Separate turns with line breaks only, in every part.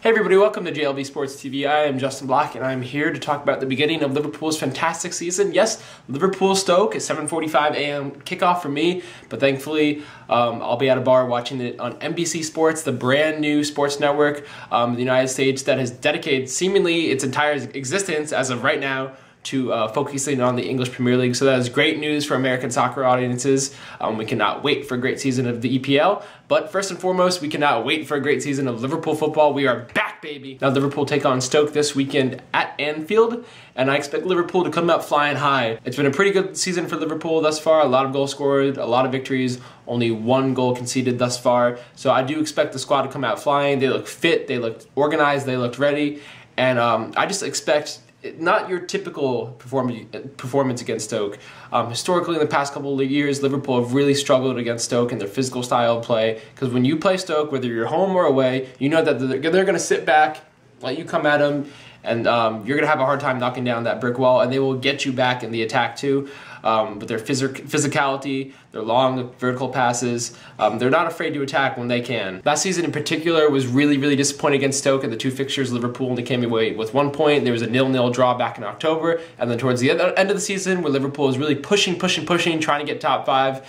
Hey everybody, welcome to JLB Sports TV. I am Justin Black and I'm here to talk about the beginning of Liverpool's fantastic season. Yes, Liverpool-Stoke at 7:45 a.m. kickoff for me, but thankfully I'll be at a bar watching it on NBC Sports, the brand new sports network in the United States that has dedicated seemingly its entire existence as of right now to focusing on the English Premier League. So that is great news for American soccer audiences. We cannot wait for a great season of the EPL. But first and foremost, we cannot wait for a great season of Liverpool football. We are back, baby. Now Liverpool take on Stoke this weekend at Anfield, and I expect Liverpool to come out flying high. It's been a pretty good season for Liverpool thus far. A lot of goals scored, a lot of victories, only one goal conceded thus far. So I do expect the squad to come out flying. They look fit, they looked organized, they looked ready, and I just expect not your typical performance against Stoke. Historically, in the past couple of years, Liverpool have really struggled against Stoke and their physical style of play. Because when you play Stoke, whether you're home or away, you know that they're going to sit back, let you come at them, and you're going to have a hard time knocking down that brick wall, and they will get you back in the attack too. With their physicality, their long vertical passes, they're not afraid to attack when they can. Last season in particular was really disappointing against Stoke. In the two fixtures, Liverpool only came away with 1 point. There was a 0-0 draw back in October, and then towards the end of the season, where Liverpool was really pushing, trying to get top 5,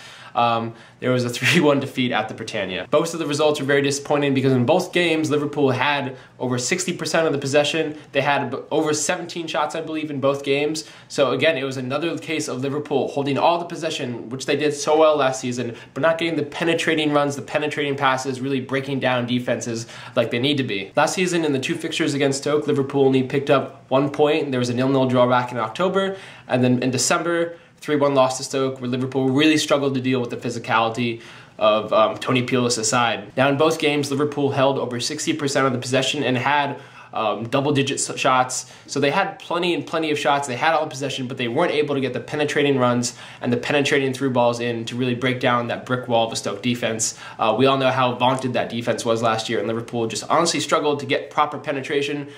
there was a 3-1 defeat at the Britannia. Both of the results were very disappointing because in both games, Liverpool had over 60% of the possession. They had over 17 shots, I believe, in both games. So again, it was another case of Liverpool holding all the possession, which they did so well last season, but not getting the penetrating runs, the penetrating passes, really breaking down defenses like they need to be. Last season, in the two fixtures against Stoke, Liverpool only picked up 1 point. There was a 0-0 draw back in October, and then in December, 3-1 loss to Stoke, where Liverpool really struggled to deal with the physicality of Tony Pulis' side. Now in both games, Liverpool held over 60% of the possession and had double-digit shots. So they had plenty of shots. They had all the possession, but they weren't able to get the penetrating runs and the penetrating through balls in to really break down that brick wall of a Stoke defense. We all know how vaunted that defense was last year, and Liverpool just honestly struggled to get proper penetration,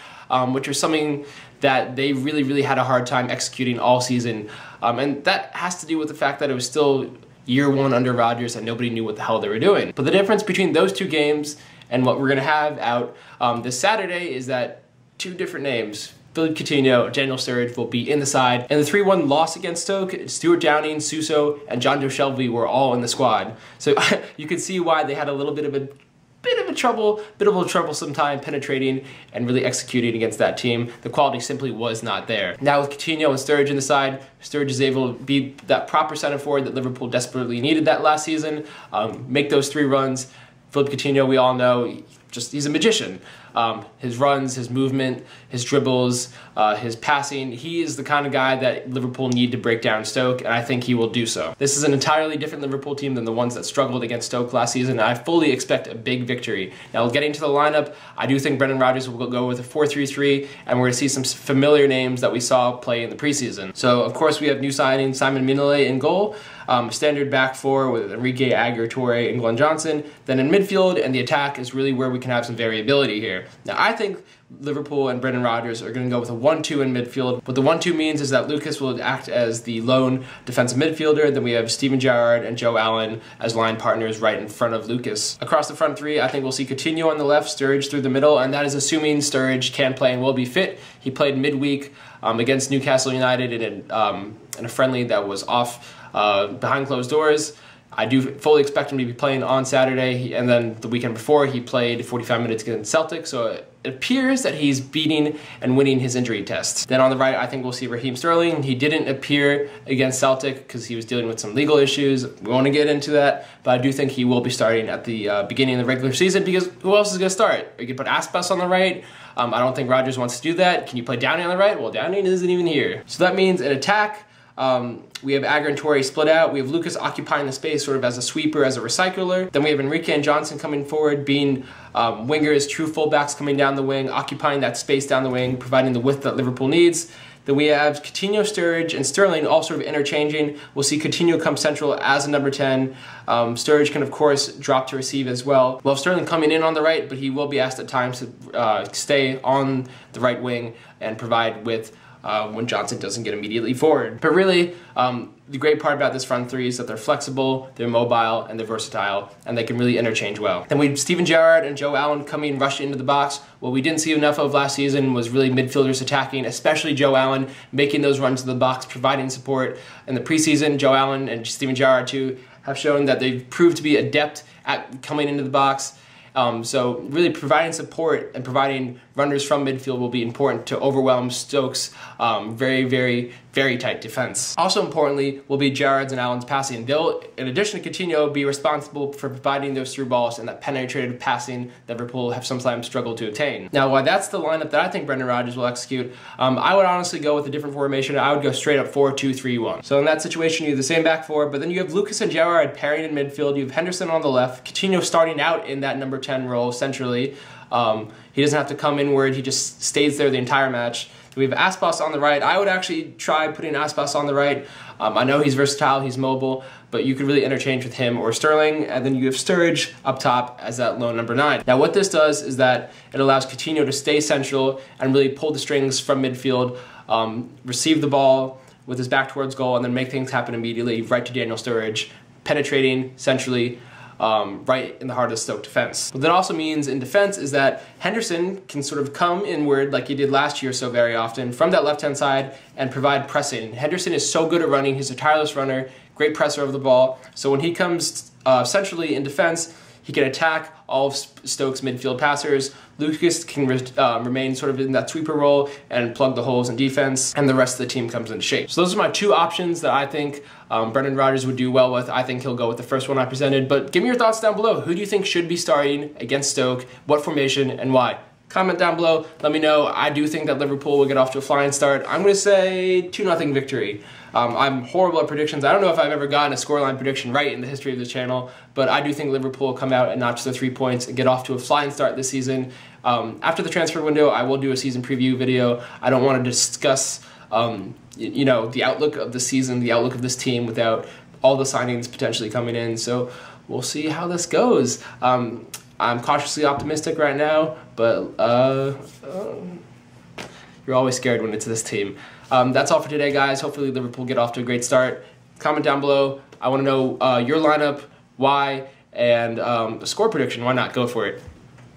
which was something that they really had a hard time executing all season. And that has to do with the fact that it was still year one under Rodgers and nobody knew what the hell they were doing. But the difference between those two games and what we're going to have out this Saturday is that two different names, Philippe Coutinho, Daniel Sturridge, will be in the side. And the 3-1 loss against Stoke, Stuart Downing, Suso, and John Joe Shelby were all in the squad. So you can see why they had a little bit of a troublesome time penetrating and really executing against that team. The quality simply was not there. Now with Coutinho and Sturridge in the side, Sturridge is able to be that proper center forward that Liverpool desperately needed that last season, make those 3 runs. Philippe Coutinho, we all know, he's a magician. His runs, his movement, his dribbles, his passing, he is the kind of guy that Liverpool need to break down Stoke, and I think he will do so. This is an entirely different Liverpool team than the ones that struggled against Stoke last season, and I fully expect a big victory. Now, getting to the lineup, I do think Brendan Rodgers will go with a 4-3-3, and we're going to see some familiar names that we saw play in the preseason. So, of course, we have new signing Simon Mignolet in goal, standard back 4 with Enrique Aguirre and Glenn Johnson. Then in midfield and the attack is really where we can have some variability here. Now, I think Liverpool and Brendan Rodgers are going to go with a 1-2 in midfield. What the 1-2 means is that Lucas will act as the lone defensive midfielder. Then we have Steven Gerrard and Joe Allen as line partners right in front of Lucas. Across the front 3, I think we'll see Coutinho on the left, Sturridge through the middle, and that is assuming Sturridge can play and will be fit. He played midweek against Newcastle United in a friendly that was off behind closed doors. I do fully expect him to be playing on Saturday, and then the weekend before he played 45 minutes against Celtic, so it appears that he's beating and winning his injury test. Then on the right, I think we'll see Raheem Sterling. He didn't appear against Celtic because he was dealing with some legal issues. We want to get into that, but I do think he will be starting at the beginning of the regular season because who else is going to start? You can put Aspas on the right. I don't think Rodgers wants to do that. Can you play Downing on the right? Well, Downing isn't even here. So that means an attack. We have Aguirre and Torre split out. We have Lucas occupying the space sort of as a sweeper, as a recycler. Then we have Enrique and Johnson coming forward, being wingers, true fullbacks coming down the wing, occupying that space down the wing, providing the width that Liverpool needs. Then we have Coutinho, Sturridge, and Sterling all sort of interchanging. We'll see Coutinho come central as a number 10. Sturridge can, of course, drop to receive as well. We'll have Sterling coming in on the right, but he will be asked at times to stay on the right wing and provide width when Johnson doesn't get immediately forward. But really, the great part about this front three is that they're flexible, they're mobile, and they're versatile, and they can really interchange well. Then we have Steven Gerrard and Joe Allen coming rushing into the box. What we didn't see enough of last season was really midfielders attacking, especially Joe Allen, making those runs to the box, providing support. In the preseason, Joe Allen and Steven Gerrard too have shown that they've proved to be adept at coming into the box. So really providing support and providing runners from midfield will be important to overwhelm Stoke's very, very, very tight defense. Also importantly will be Gerrard's and Allen's passing. They'll, in addition to Coutinho, be responsible for providing those through balls and that penetrative passing that Liverpool have sometimes struggled to attain. Now, while that's the lineup that I think Brendan Rodgers will execute, I would honestly go with a different formation. I would go straight up 4-2-3-1. So in that situation, you have the same back four, but then you have Lucas and Gerrard pairing in midfield. You have Henderson on the left, Coutinho starting out in that number 10 role centrally. He doesn't have to come inward, he just stays there the entire match. We have Aspas on the right. I would actually try putting Aspas on the right. I know he's versatile, he's mobile, but you could really interchange with him or Sterling, and then you have Sturridge up top as that lone number 9. Now what this does is that it allows Coutinho to stay central and really pull the strings from midfield, receive the ball with his back towards goal, and then make things happen immediately right to Daniel Sturridge, penetrating centrally, right in the heart of the Stoke defense. What that also means in defense is that Henderson can sort of come inward like he did last year so very often from that left-hand side and provide pressing. Henderson is so good at running, he's a tireless runner, great presser of the ball, so when he comes centrally in defense, he can attack all of Stoke's midfield passers. Lucas can remain sort of in that sweeper role and plug the holes in defense, and the rest of the team comes into shape. So those are my two options that I think Brendan Rodgers would do well with. I think he'll go with the first one I presented, but give me your thoughts down below. Who do you think should be starting against Stoke? What formation and why? Comment down below, let me know. I do think that Liverpool will get off to a flying start. I'm going to say 2-0 victory. I'm horrible at predictions. I don't know if I've ever gotten a scoreline prediction right in the history of this channel, but I do think Liverpool will come out and notch the 3 points and get off to a flying start this season. After the transfer window, I will do a season preview video. I don't want to discuss you know, the outlook of the season, the outlook of this team without all the signings potentially coming in. So we'll see how this goes. I'm cautiously optimistic right now, but you're always scared when it's this team. That's all for today, guys. Hopefully Liverpool get off to a great start. Comment down below. I want to know your lineup, why, and the score prediction. Why not? Go for it.